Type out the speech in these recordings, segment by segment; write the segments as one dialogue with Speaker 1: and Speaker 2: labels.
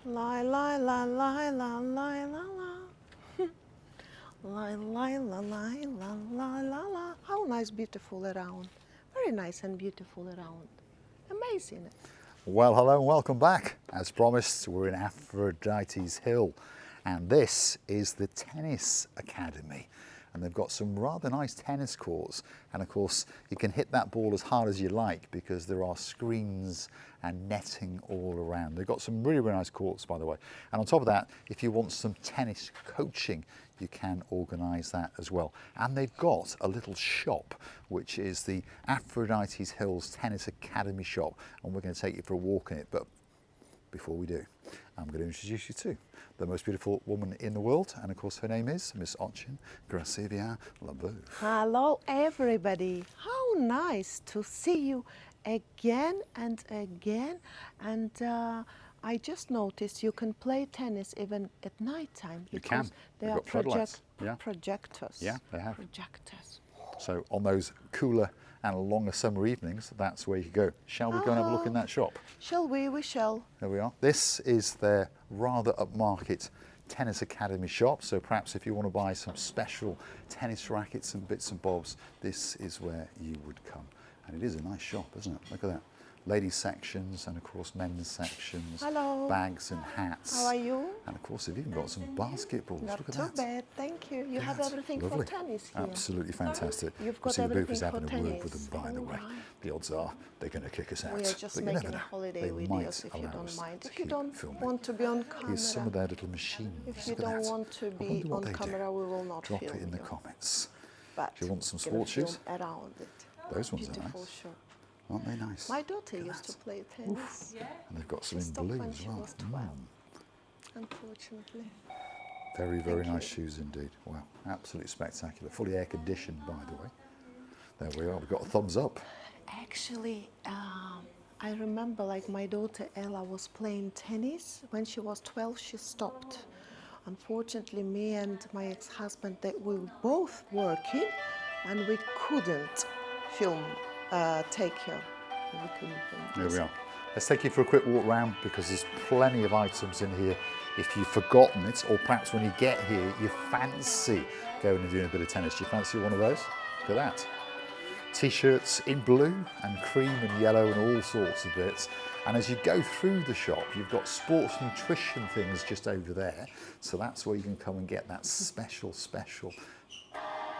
Speaker 1: La la la la la la la la. La la la la la la la la. How nice, beautiful around. Very nice and beautiful around. Amazing.
Speaker 2: Well, hello and welcome back. As promised, we're in Aphrodite's Hill, and this is the Tennis Academy. And they've got some rather nice tennis courts. And of course, you can hit that ball as hard as you like because there are screens and netting all around. They've got some really, really nice courts, by the way. And on top of that, if you want some tennis coaching, you can organise that as well. And they've got a little shop, which is the Aphrodite's Hills Tennis Academy shop. And we're going to take you for a walk in it. But before we do, I'm going to introduce you to the most beautiful woman in the world, and of course her name is Miss Ochin Gracevia Labou.
Speaker 1: Hello everybody. How nice to see you again and again. And I just noticed you can play tennis even at night time
Speaker 2: You
Speaker 1: because
Speaker 2: can.
Speaker 1: they
Speaker 2: They've
Speaker 1: are
Speaker 2: got floodlights. Yeah.
Speaker 1: projectors.
Speaker 2: Yeah, they have.
Speaker 1: Projectors.
Speaker 2: So on those cooler and longer summer evenings, that's where you go. Shall we go and have a look in that shop?
Speaker 1: Shall we? We shall.
Speaker 2: There we are. This is their rather upmarket tennis academy shop. So perhaps if you want to buy some special tennis rackets and bits and bobs, this is where you would come. And it is a nice shop, isn't it? Look at that. Ladies sections and of course men's sections.
Speaker 1: Hello.
Speaker 2: Bags and hats.
Speaker 1: How are you?
Speaker 2: And of course they've even got some basketballs.
Speaker 1: Not
Speaker 2: Look at
Speaker 1: too
Speaker 2: that.
Speaker 1: bad, thank you. You have
Speaker 2: That's
Speaker 1: everything
Speaker 2: lovely.
Speaker 1: for tennis here.
Speaker 2: Absolutely fantastic.
Speaker 1: You've
Speaker 2: You
Speaker 1: got
Speaker 2: see the
Speaker 1: everything
Speaker 2: Boofers
Speaker 1: for
Speaker 2: having a word with
Speaker 1: tennis.
Speaker 2: them, by the way.
Speaker 1: All right.
Speaker 2: The odds are they're going to kick us out.
Speaker 1: We are just
Speaker 2: But you
Speaker 1: making
Speaker 2: never
Speaker 1: a
Speaker 2: know.
Speaker 1: holiday
Speaker 2: They
Speaker 1: videos
Speaker 2: might
Speaker 1: if you
Speaker 2: allow
Speaker 1: don't
Speaker 2: us
Speaker 1: mind.
Speaker 2: to
Speaker 1: If you
Speaker 2: keep
Speaker 1: don't
Speaker 2: filming.
Speaker 1: want to be on camera.
Speaker 2: Here's some of their little machines.
Speaker 1: If you
Speaker 2: Look at
Speaker 1: don't
Speaker 2: that.
Speaker 1: want to
Speaker 2: I
Speaker 1: be
Speaker 2: wonder what
Speaker 1: on
Speaker 2: they do.
Speaker 1: camera, we will not
Speaker 2: Drop
Speaker 1: film
Speaker 2: it in the
Speaker 1: you.
Speaker 2: comments.
Speaker 1: But
Speaker 2: Do you want some
Speaker 1: we're gonna
Speaker 2: sport shoes?
Speaker 1: film around it.
Speaker 2: Those ones are
Speaker 1: Beautiful
Speaker 2: nice.
Speaker 1: shirt.
Speaker 2: Aren't they nice?
Speaker 1: My daughter
Speaker 2: Look at
Speaker 1: used
Speaker 2: that.
Speaker 1: to play tennis.
Speaker 2: And they've got some
Speaker 1: She
Speaker 2: in
Speaker 1: stopped
Speaker 2: blue
Speaker 1: when
Speaker 2: as
Speaker 1: she
Speaker 2: well.
Speaker 1: was 12. Unfortunately.
Speaker 2: Very, very
Speaker 1: Thank
Speaker 2: nice shoes indeed. Wow, absolutely spectacular. Fully air conditioned, by the way. There we are. We've got a thumbs up.
Speaker 1: Actually, I remember like my daughter Ella was playing tennis. When she was 12, she stopped. Unfortunately, me and my ex-husband, we were both working and we couldn't take her. We couldn't film
Speaker 2: Here
Speaker 1: this.
Speaker 2: we are. Let's take you for a quick walk round because there's plenty of items in here. If you've forgotten it, or perhaps when you get here, you fancy going and doing a bit of tennis. Do you fancy one of those? Look at that. T-shirts in blue and cream and yellow and all sorts of bits. And as you go through the shop, you've got sports nutrition things just over there. So that's where you can come and get that special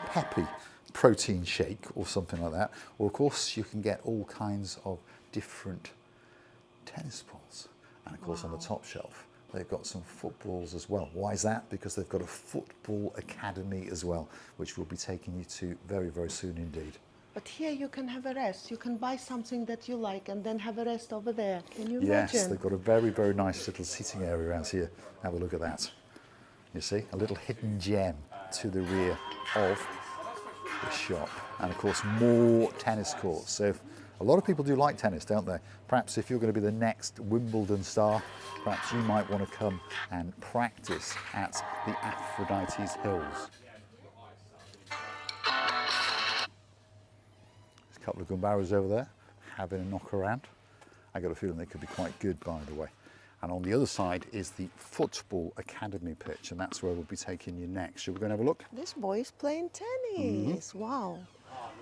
Speaker 2: peppy protein shake or something like that. Or of course, you can get all kinds of different tennis balls. And of course, on the top shelf, they've got some footballs as well. Why is that? Because they've got a football academy as well, which we'll be taking you to very, very soon indeed.
Speaker 1: But here you can have a rest. You can buy something that you like and then have a rest over there. Can you
Speaker 2: Yes,
Speaker 1: imagine?
Speaker 2: they've got a very, very nice little seating area around here. Have a look at that. You see, a little hidden gem to the rear of the shop. And of course, more tennis courts. So a lot of people do like tennis, don't they? Perhaps if you're going to be the next Wimbledon star, perhaps you might want to come and practice at the Aphrodite's Hills. There's a couple of Gumbaras over there having a knock around. I got a feeling they could be quite good, by the way. And on the other side is the football academy pitch, and that's where we'll be taking you next. Should we go and have a look?
Speaker 1: This boy is playing tennis. Wow.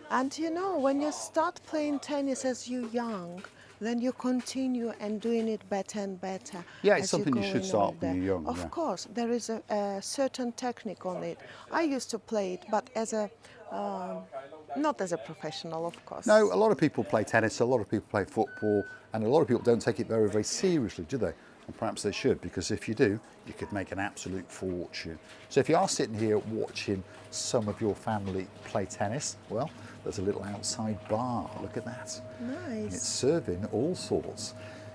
Speaker 1: And you know, when you start playing tennis as you're young, then you continue and doing it better and better.
Speaker 2: Yeah, it's
Speaker 1: as
Speaker 2: something you
Speaker 1: go
Speaker 2: should
Speaker 1: in
Speaker 2: start
Speaker 1: older.
Speaker 2: when you're young,
Speaker 1: Of
Speaker 2: yeah.
Speaker 1: course, there is a certain technique on it. I used to play it, but as a not as a professional, of course.
Speaker 2: No, a lot of people play tennis, a lot of people play football, and a lot of people don't take it very, very seriously, do they? And perhaps they should, because if you do, you could make an absolute fortune. So if you are sitting here watching some of your family play tennis, well, there's a little outside bar. Look at that. And it's
Speaker 1: Nice.
Speaker 2: serving all sorts.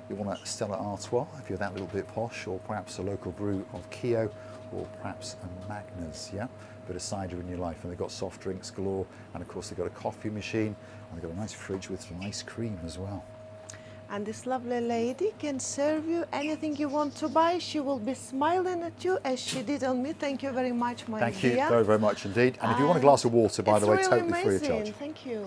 Speaker 2: You want a Stella Artois, if you're that little bit posh, or perhaps a local brew of Keo, or perhaps a Magners, yeah? Bit of cider in your life. And they've got soft drinks galore, and of course they've got a coffee machine, and they've got a nice fridge with some ice cream as well.
Speaker 1: And this lovely lady can serve you anything you want to buy. She will be smiling at you as she did on me. Thank you very much, my
Speaker 2: Thank
Speaker 1: dear.
Speaker 2: you very, very much indeed. And if you want a glass of water, by the way,
Speaker 1: It's
Speaker 2: totally
Speaker 1: really
Speaker 2: free of
Speaker 1: amazing.
Speaker 2: charge.
Speaker 1: Thank you.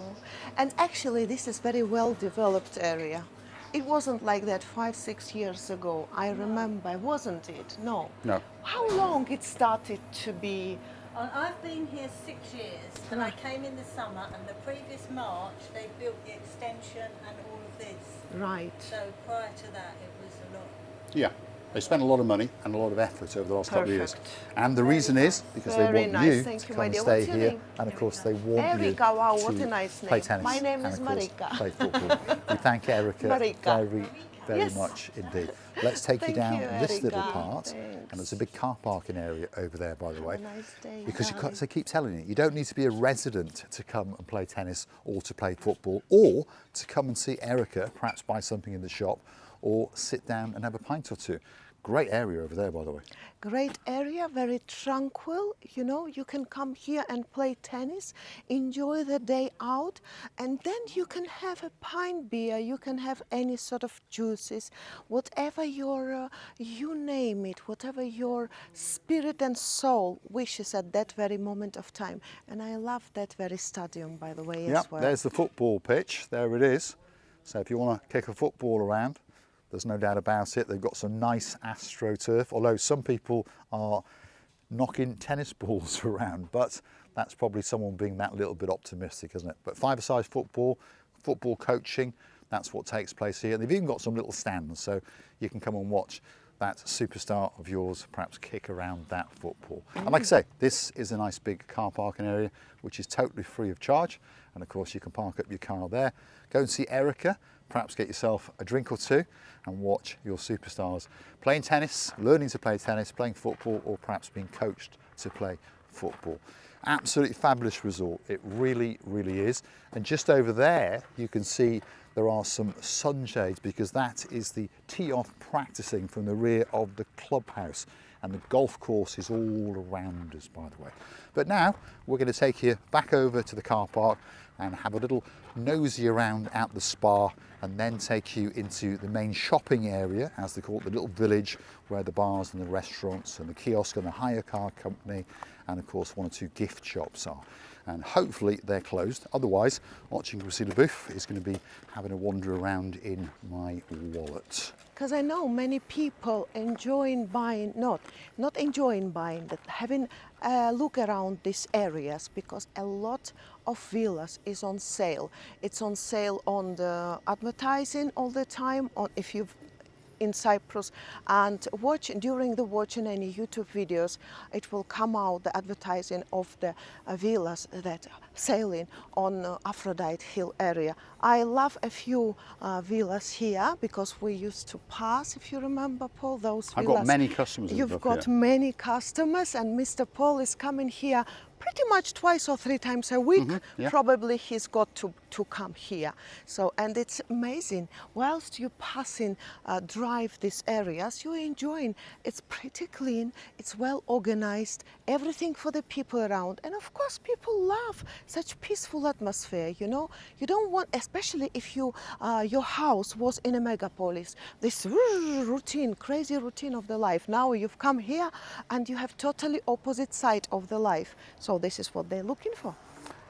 Speaker 1: And actually, this is very well developed area. It wasn't like that 5, 6 years ago. I remember, wasn't it? No.
Speaker 2: No.
Speaker 1: How long it started to be?
Speaker 3: I've been here 6 years, and I came in the summer, and the previous March they built the extension and all of this.
Speaker 1: Right.
Speaker 3: So prior to that, it was a lot.
Speaker 2: Yeah. They spent a lot of money and a lot of effort over the last couple of years.
Speaker 1: Perfect.
Speaker 2: And the reason is because they
Speaker 1: Very
Speaker 2: want
Speaker 1: nice.
Speaker 2: you
Speaker 1: Thank
Speaker 2: to
Speaker 1: you,
Speaker 2: come
Speaker 1: my
Speaker 2: and
Speaker 1: dear.
Speaker 2: stay
Speaker 1: What's your
Speaker 2: here.
Speaker 1: name?
Speaker 2: And of course they want you
Speaker 1: Erika, wow, what
Speaker 2: to
Speaker 1: a nice
Speaker 2: play
Speaker 1: name.
Speaker 2: tennis.
Speaker 1: My name
Speaker 2: and
Speaker 1: is
Speaker 2: of course
Speaker 1: Marika.
Speaker 2: play football. We thank Erica
Speaker 1: Marika.
Speaker 2: very
Speaker 1: Yes.
Speaker 2: much indeed. Let's take you
Speaker 1: Thank
Speaker 2: down
Speaker 1: you,
Speaker 2: this little
Speaker 1: Erika.
Speaker 2: part.
Speaker 1: Thanks.
Speaker 2: And there's a big car parking area over there, by the way.
Speaker 1: Have a nice day.
Speaker 2: Because
Speaker 1: Bye.
Speaker 2: I keep telling you, you don't need to be a resident to come and play tennis or to play football or to come and see Erica, perhaps buy something in the shop or sit down and have a pint or two. Great area over there, by the way.
Speaker 1: Great area, very tranquil. You know, you can come here and play tennis, enjoy the day out, and then you can have a pint beer, you can have any sort of juices, whatever your, you name it, whatever your spirit and soul wishes at that very moment of time. And I love that very stadium, by the way,
Speaker 2: Yeah,
Speaker 1: as well.
Speaker 2: there's the football pitch. There it is. So if you want to kick a football around, there's no doubt about it. They've got some nice AstroTurf, although some people are knocking tennis balls around, but that's probably someone being that little bit optimistic, isn't it? But five-a-side football, football coaching, that's what takes place here. They've even got some little stands, so you can come and watch that superstar of yours perhaps kick around that football. And like I say, this is a nice big car parking area, which is totally free of charge. And of course, you can park up your car there. Go and see Erica, perhaps get yourself a drink or two and watch your superstars playing tennis, learning to play tennis, playing football, or perhaps being coached to play football. Absolutely fabulous resort. It really, really is. And just over there, you can see there are some sunshades because that is the tee-off practicing from the rear of the clubhouse. And the golf course is all around us, by the way. But now we're going to take you back over to the car park and have a little nosy around at the spa and then take you into the main shopping area, as they call it, the little village where the bars and the restaurants and the kiosk and the hire car company and of course one or two gift shops are. And hopefully they're closed. Otherwise, watching Priscilla Booth is going to be having a wander around in my wallet.
Speaker 1: Because I know many people enjoying buying, not enjoying buying, but having a look around these areas because a lot of villas is on sale. It's on sale on the advertising all the time, on if you've in Cyprus, and during the watching any YouTube videos, it will come out the advertising of the villas that sailing on Aphrodite Hill area. I love a few villas here because we used to pass, if you remember, Paul, those villas.
Speaker 2: I've got many customers.
Speaker 1: You've got many customers, and Mr. Paul is coming here pretty much 2 or 3 times a week.
Speaker 2: Yeah.
Speaker 1: Probably he's got to come here. So, and it's amazing. Whilst you're passing, drive these areas, you're enjoying. It's pretty clean. It's well organized. Everything for the people around, and of course, people love such peaceful atmosphere. You know, you don't want, especially if you your house was in a megapolis, this routine, crazy routine of the life. Now you've come here, and you have totally opposite side of the life. So this is what they're looking for.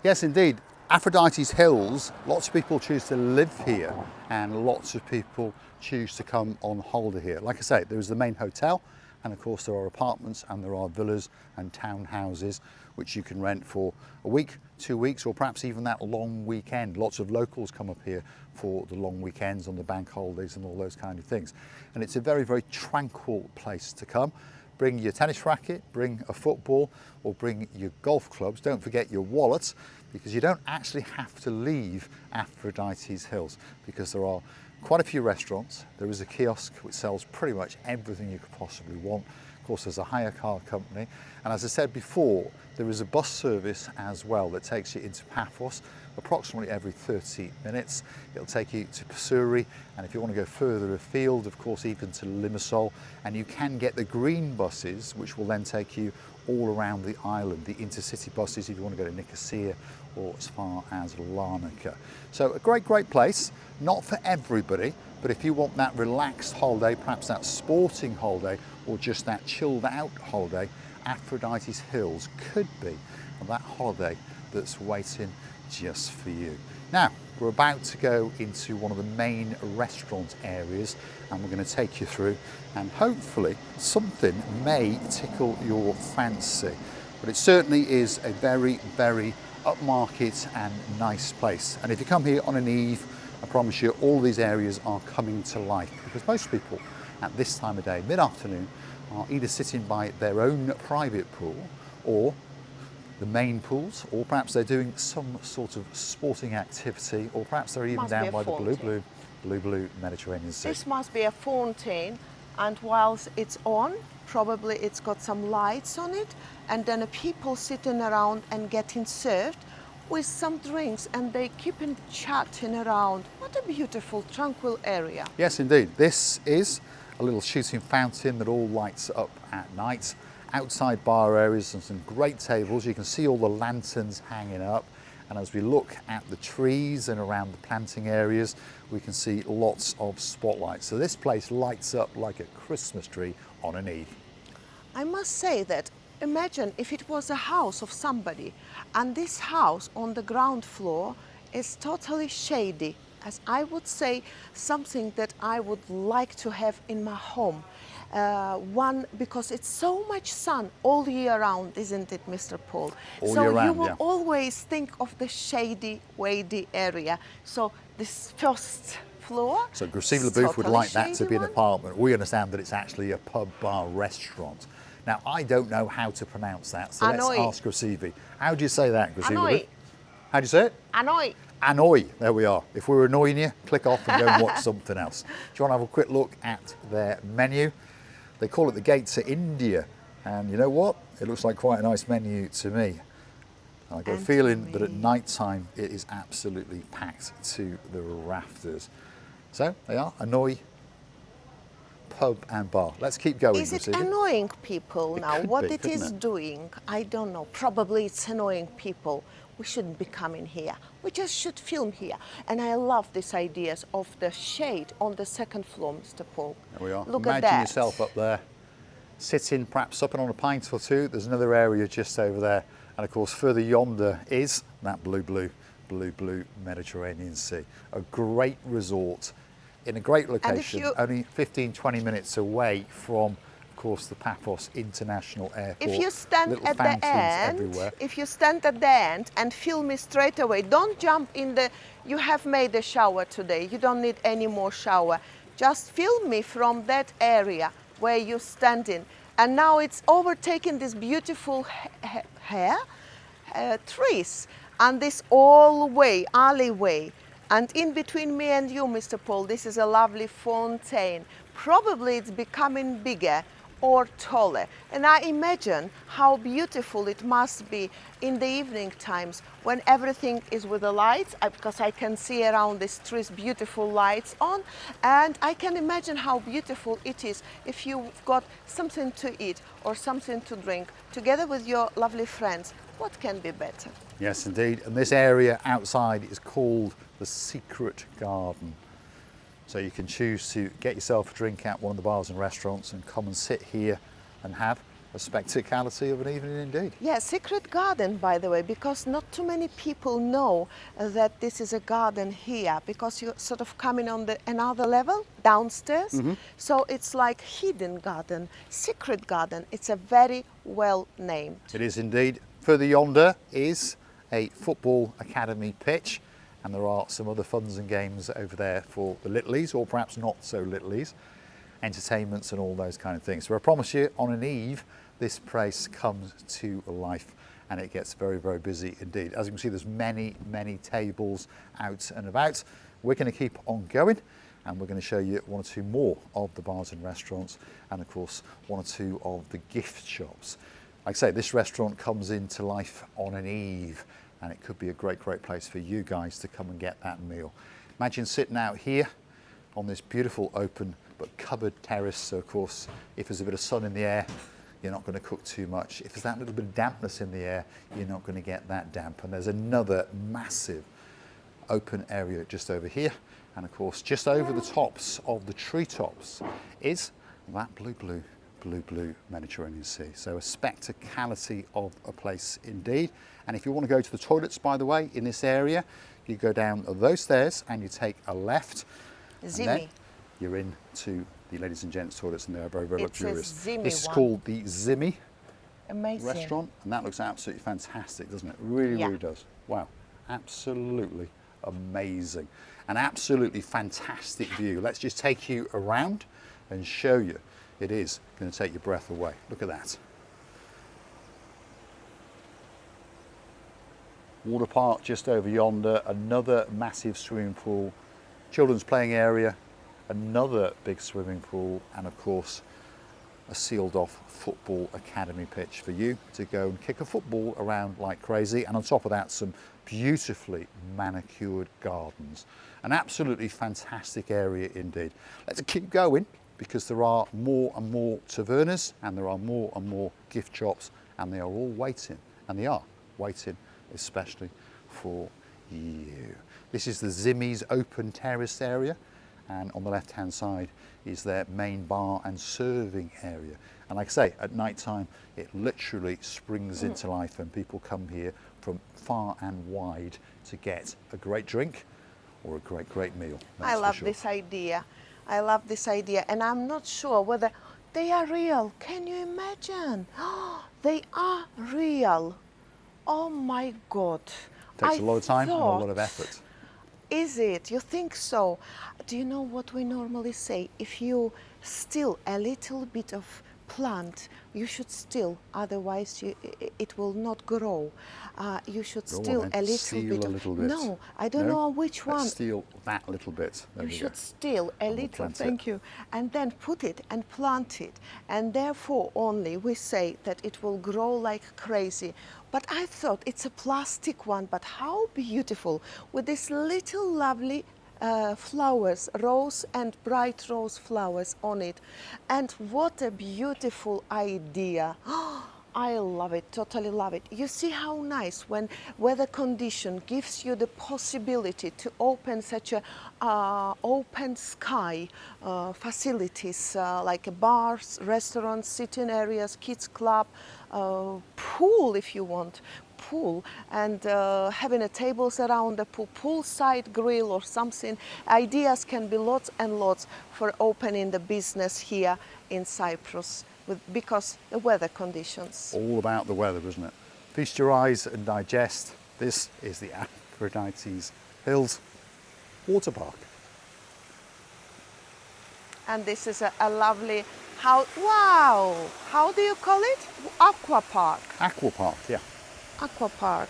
Speaker 2: Yes, indeed. Aphrodite's Hills, lots of people choose to live here and lots of people choose to come on holiday here. Like I say, there is the main hotel and of course there are apartments and there are villas and townhouses which you can rent for a week, 2 weeks, or perhaps even that long weekend. Lots of locals come up here for the long weekends on the bank holidays and all those kind of things. And it's a very, very tranquil place to come. Bring your tennis racket, bring a football, or bring your golf clubs. Don't forget your wallet, because you don't actually have to leave Aphrodite's Hills, because there are quite a few restaurants. There is a kiosk which sells pretty much everything you could possibly want. Of course, there's a hire car company. And as I said before, there is a bus service as well that takes you into Paphos approximately every 30 minutes. It'll take you to Pasuri, and if you want to go further afield, of course, even to Limassol, and you can get the green buses, which will then take you all around the island, the intercity buses if you want to go to Nicosia or as far as Larnaca. So a great, great place, not for everybody, but if you want that relaxed holiday, perhaps that sporting holiday, or just that chilled out holiday, Aphrodite's Hills could be that holiday that's waiting just for you. Now, we're about to go into one of the main restaurant areas and we're going to take you through, and hopefully something may tickle your fancy. But it certainly is a very, very upmarket and nice place. And if you come here on an eve, I promise you all these areas are coming to life, because most people at this time of day, mid-afternoon, are either sitting by their own private pool or the main pools, or perhaps they're doing some sort of sporting activity, or perhaps they're even
Speaker 1: Must be
Speaker 2: down
Speaker 1: a
Speaker 2: by the
Speaker 1: fountain.
Speaker 2: blue Mediterranean Sea.
Speaker 1: This must be a fountain, and whilst it's on, probably it's got some lights on it, and then people sitting around and getting served with some drinks, and they keeping chatting around. What a beautiful, tranquil area.
Speaker 2: Yes, indeed. This is a little shooting fountain that all lights up at night. Outside bar areas and some great tables. You can see all the lanterns hanging up. And as we look at the trees and around the planting areas, we can see lots of spotlights. So this place lights up like a Christmas tree on an eve.
Speaker 1: I must say that, imagine if it was a house of somebody, and this house on the ground floor is totally shady, as I would say, something that I would like to have in my home. One, because it's so much sun all year round, isn't it, Mr. Paul?
Speaker 2: All
Speaker 1: so
Speaker 2: year round,
Speaker 1: you will
Speaker 2: yeah.
Speaker 1: always think of the shady, wady area. So this first floor.
Speaker 2: So Gracile
Speaker 1: is
Speaker 2: Booth would
Speaker 1: totally
Speaker 2: like that to
Speaker 1: shady
Speaker 2: be an
Speaker 1: one.
Speaker 2: apartment. We understand that it's actually a pub, bar, restaurant. Now, I don't know how to pronounce that, so let's
Speaker 1: Annoy.
Speaker 2: ask Gracile. How do you say that, Gracile
Speaker 1: Annoy.
Speaker 2: Booth? How do you say it?
Speaker 1: Annoy.
Speaker 2: Annoy, there we are. If we're annoying you, click off and go and watch something else. Do you want to have a quick look at their menu? They call it the Gate to India, and you know what? It looks like quite a nice menu to me. I get a
Speaker 1: And to
Speaker 2: feeling that at
Speaker 1: me.
Speaker 2: night time it is absolutely packed to the rafters. So they are Annoy Pub and Bar. Let's keep going.
Speaker 1: Is it
Speaker 2: Gracile.
Speaker 1: annoying people
Speaker 2: It
Speaker 1: now?
Speaker 2: could
Speaker 1: What
Speaker 2: be,
Speaker 1: it
Speaker 2: couldn't
Speaker 1: is
Speaker 2: it?
Speaker 1: doing, I don't know. Probably it's annoying people. We shouldn't be coming here. We just should film here. And I love these ideas of the shade on the second floor, Mr. Paul.
Speaker 2: There we are.
Speaker 1: Look
Speaker 2: Imagine
Speaker 1: at that.
Speaker 2: yourself up there, sitting, perhaps supping on a pint or two. There's another area just over there. And of course, further yonder is that blue Mediterranean Sea. A great resort in a great location,
Speaker 1: you-
Speaker 2: only 15, 20 minutes away from, of course, the Paphos International Airport.
Speaker 1: If you stand
Speaker 2: Little
Speaker 1: at the
Speaker 2: fountains
Speaker 1: end,
Speaker 2: everywhere.
Speaker 1: if you stand at the end and film me straight away, don't jump in the, you have made a shower today, you don't need any more shower. Just film me from that area where you're standing. And now it's overtaking this beautiful trees and this alleyway. And in between me and you, Mr. Paul, this is a lovely fountain. Probably it's becoming bigger or taller. And I imagine how beautiful it must be in the evening times when everything is with the lights, because I can see around these trees beautiful lights on. And I can imagine how beautiful it is if you've got something to eat or something to drink together with your lovely friends. What can be better?
Speaker 2: Yes, indeed. And this area outside is called the Secret Garden. So you can choose to get yourself a drink at one of the bars and restaurants and come and sit here and have a spectacality of an evening indeed.
Speaker 1: Yeah, secret garden, by the way, because not too many people know that this is a garden here, because you're sort of coming on the another level downstairs. So it's like hidden garden, secret garden. It's a very well named.
Speaker 2: It is indeed. Further yonder is a football academy pitch, and there are some other funs and games over there for the littlies, or perhaps not so littlies, entertainments and all those kind of things. So I promise you, on an eve, this place comes to life and it gets very, very busy indeed. As you can see, there's many, many tables out and about. We're going to keep on going, and we're going to show you one or two more of the bars and restaurants, and of course, one or two of the gift shops. Like I say, this restaurant comes into life on an eve, and it could be a great, great place for you guys to come and get that meal. Imagine sitting out here on this beautiful open but covered terrace. So of course, if there's a bit of sun in the air, you're not going to cook too much. If there's that little bit of dampness in the air, you're not going to get that damp. And there's another massive open area just over here. And of course, just over the tops of the treetops is that blue Mediterranean Sea. So a spectacality of a place indeed. And if you want to go to the toilets, by the way, in this area, you go down those stairs and you take a left. And then
Speaker 1: Zimi.
Speaker 2: you're into the ladies and gents toilets, and they are very, very
Speaker 1: It's a
Speaker 2: luxurious.
Speaker 1: Zimi
Speaker 2: This is
Speaker 1: one.
Speaker 2: called the Zimi
Speaker 1: Amazing.
Speaker 2: restaurant, and that looks absolutely fantastic, doesn't it? Really,
Speaker 1: Yeah.
Speaker 2: really does. Wow, absolutely amazing. An absolutely fantastic view. Let's just take you around and show you. It is going to take your breath away. Look at that. Water park just over yonder, another massive swimming pool, children's playing area, another big swimming pool, and of course a sealed off football academy pitch for you to go and kick a football around like crazy. And on top of that, some beautifully manicured gardens. An absolutely fantastic area indeed. Let's keep going, because there are more and more tavernas, and there are more and more gift shops, and they are all waiting, and they are waiting especially for you. This is the Zimi's open terrace area, and on the left hand side is their main bar and serving area. And like I say, at night time it literally springs into life, and people come here from far and wide to get a great drink or a great meal.
Speaker 1: I
Speaker 2: that's for
Speaker 1: love
Speaker 2: sure.
Speaker 1: this idea. I love this idea, and I'm not sure whether they are real. Can you imagine? They are real. Oh my God.
Speaker 2: Takes a lot of time and a lot
Speaker 1: thought-
Speaker 2: of effort.
Speaker 1: Is it? You think so? Do you know what we normally say? If you steal a little bit of plant, you should steal, otherwise it will not grow. You should
Speaker 2: Go on
Speaker 1: steal
Speaker 2: then,
Speaker 1: a little
Speaker 2: steal
Speaker 1: bit
Speaker 2: a
Speaker 1: of.
Speaker 2: little bit.
Speaker 1: No, I don't
Speaker 2: No?
Speaker 1: know which
Speaker 2: Let's
Speaker 1: one.
Speaker 2: steal that little bit. There
Speaker 1: You
Speaker 2: we
Speaker 1: should
Speaker 2: go.
Speaker 1: steal a
Speaker 2: we'll
Speaker 1: little,
Speaker 2: plant it.
Speaker 1: thank you, and then put it and plant it. And therefore only we say that it will grow like crazy. But I thought it's a plastic one, but how beautiful, with these little lovely flowers, rose and bright rose flowers on it. And what a beautiful idea. I love it, totally love it. You see how nice when weather condition gives you the possibility to open such a open sky facilities like bars, restaurants, sitting areas, kids club, pool if you want, pool, and having a tables around the pool, poolside grill or something. Ideas can be lots and lots for opening the business here in Cyprus because the weather conditions.
Speaker 2: All about the weather, isn't it? Feast your eyes and digest. This is the Aphrodite's Hills Water Park.
Speaker 1: And this is a lovely, wow, how do you call it? Aqua park.
Speaker 2: Aqua Park, yeah.
Speaker 1: Aqua park.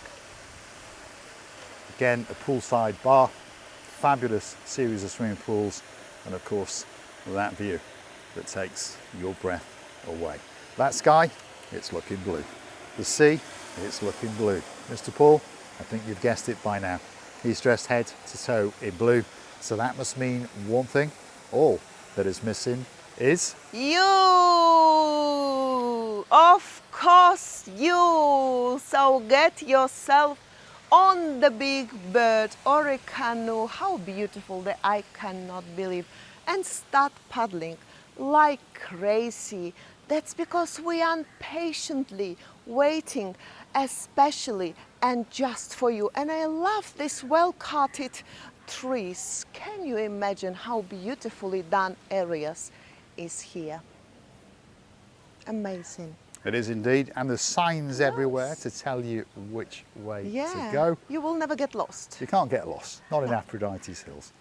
Speaker 2: Again, a poolside bar, fabulous series of swimming pools, and of course that view that takes your breath away. That sky, it's looking blue. The sea, it's looking blue. Mr. Paul, I think you've guessed it by now. He's dressed head to toe in blue, so that must mean one thing. All that is missing is
Speaker 1: You! Of course you! So get yourself on the big bird or a canoe, how beautiful that I cannot believe, and start paddling like crazy. That's because we are patiently waiting, especially and just for you. And I love these well-cutted trees. Can you imagine how beautifully done areas is here? Amazing.
Speaker 2: It is indeed, and there's signs everywhere to tell you which way to go.
Speaker 1: You will never get lost.
Speaker 2: You can't get lost, not in Aphrodite's Hills.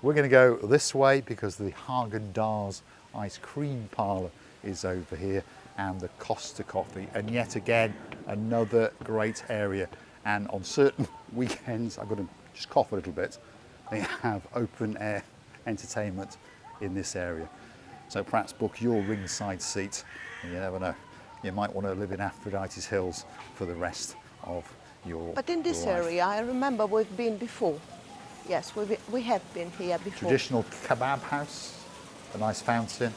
Speaker 2: We're going to go this way because the Haagen-Dazs ice cream parlour is over here, and the Costa Coffee, and yet again another great area. And on certain weekends, I've got to just cough a little bit, they have open air entertainment in this area. So perhaps book your ringside seat, and you never know, you might want to live in Aphrodite's Hills for the rest of your
Speaker 1: But in this
Speaker 2: life.
Speaker 1: area, I remember we've been before. Yes, we have been here before.
Speaker 2: Traditional kebab house, a nice fountain,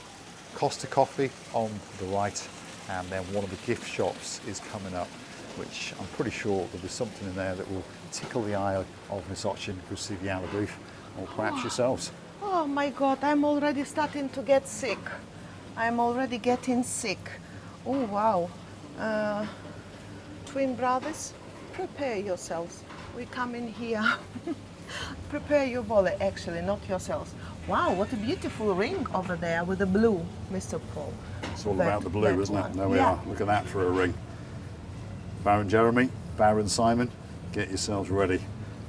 Speaker 2: Costa Coffee on the right, and then one of the gift shops is coming up, which I'm pretty sure there'll be something in there that will tickle the eye of Miss Ochin, Kusiviana Booth, or perhaps yourselves.
Speaker 1: Oh my God, I'm already starting to get sick. I'm already getting sick. Oh wow. Twin brothers, prepare yourselves. we come in here. Prepare your wallet, actually, not yourselves. Wow, what a beautiful ring over there with the blue, Mr. Paul.
Speaker 2: It's all
Speaker 1: That-
Speaker 2: about the blue,
Speaker 1: that
Speaker 2: isn't
Speaker 1: one.
Speaker 2: it? There we
Speaker 1: Yeah.
Speaker 2: are. Look at that for a ring. Baron Jeremy, Baron Simon, get yourselves ready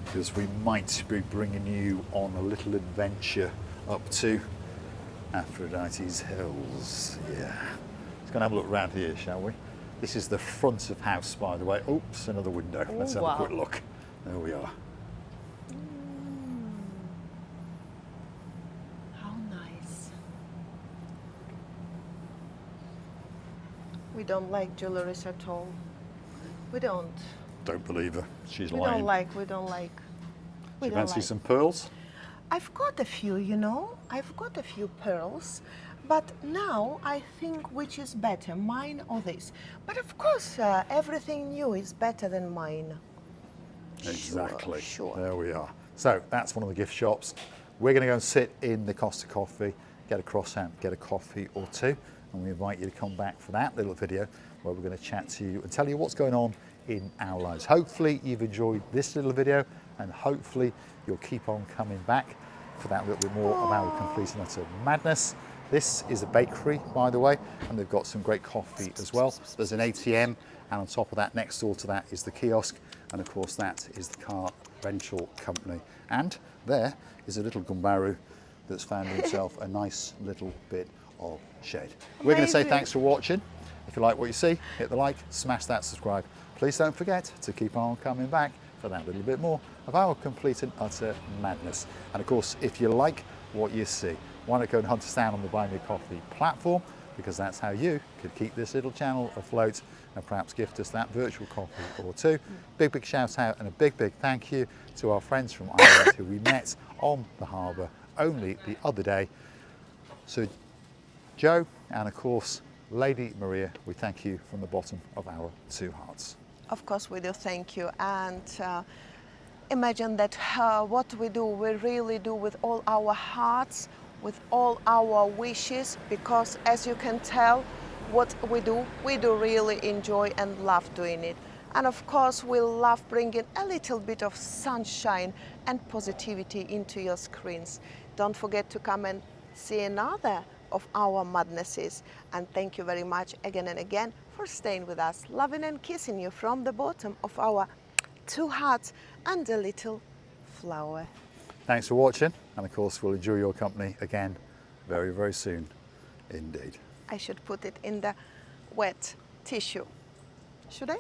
Speaker 2: because we might be bringing you on a little adventure up to Aphrodite's Hills. Yeah. Let's go and have a look around here, shall we? This is the front of house, by the way. Oops, another window.
Speaker 1: Oh,
Speaker 2: Let's have
Speaker 1: wow.
Speaker 2: a quick look. There we are.
Speaker 1: How nice. We don't like jewelries at all. We don't.
Speaker 2: Don't believe her. She's
Speaker 1: We
Speaker 2: lying.
Speaker 1: don't like. We
Speaker 2: Do
Speaker 1: don't
Speaker 2: you fancy
Speaker 1: like.
Speaker 2: some pearls?
Speaker 1: I've got a few, you know. I've got a few pearls, but now I think which is better, mine or this. But of course, everything new is better than mine.
Speaker 2: Exactly.
Speaker 1: Sure.
Speaker 2: There we are. So that's one of the gift shops. We're going to go and sit in the Costa Coffee, get a croissant, get a coffee or two, and we invite you to come back for that little video where we're going to chat to you and tell you what's going on in our lives. Hopefully you've enjoyed this little video, and hopefully you'll keep on coming back for that little bit more of our complete and utter madness. This is a bakery, by the way, and they've got some great coffee as well. There's an ATM, and on top of that, next door to that is the kiosk, and of course that is the car rental company. And there is a little gumbaru that's found himself a nice little bit of shade. We're going to say
Speaker 1: Amazing.
Speaker 2: thanks for watching. If you like what you see, hit the like, smash that subscribe. Please don't forget to keep on coming back for that little bit more of our complete and utter madness. And of course, if you like what you see, why not go and hunt us down on the Buy Me a Coffee platform, because that's how you could keep this little channel afloat and perhaps gift us that virtual coffee or two. Big shout out and a big thank you to our friends from Ireland who we met on the harbour only the other day. So Joe and of course Lady Maria, we thank you from the bottom of our two hearts.
Speaker 1: Of course we do, thank you. And imagine that what we do, we really do with all our hearts, with all our wishes, because as you can tell, what we do really enjoy and love doing it. And of course, we love bringing a little bit of sunshine and positivity into your screens. Don't forget to come and see another of our madnesses. And thank you very much again and again for staying with us, loving and kissing you from the bottom of our two hearts and a little flower.
Speaker 2: Thanks for watching, and of course we'll enjoy your company again very soon indeed.
Speaker 1: I should put it in the wet tissue. Should I?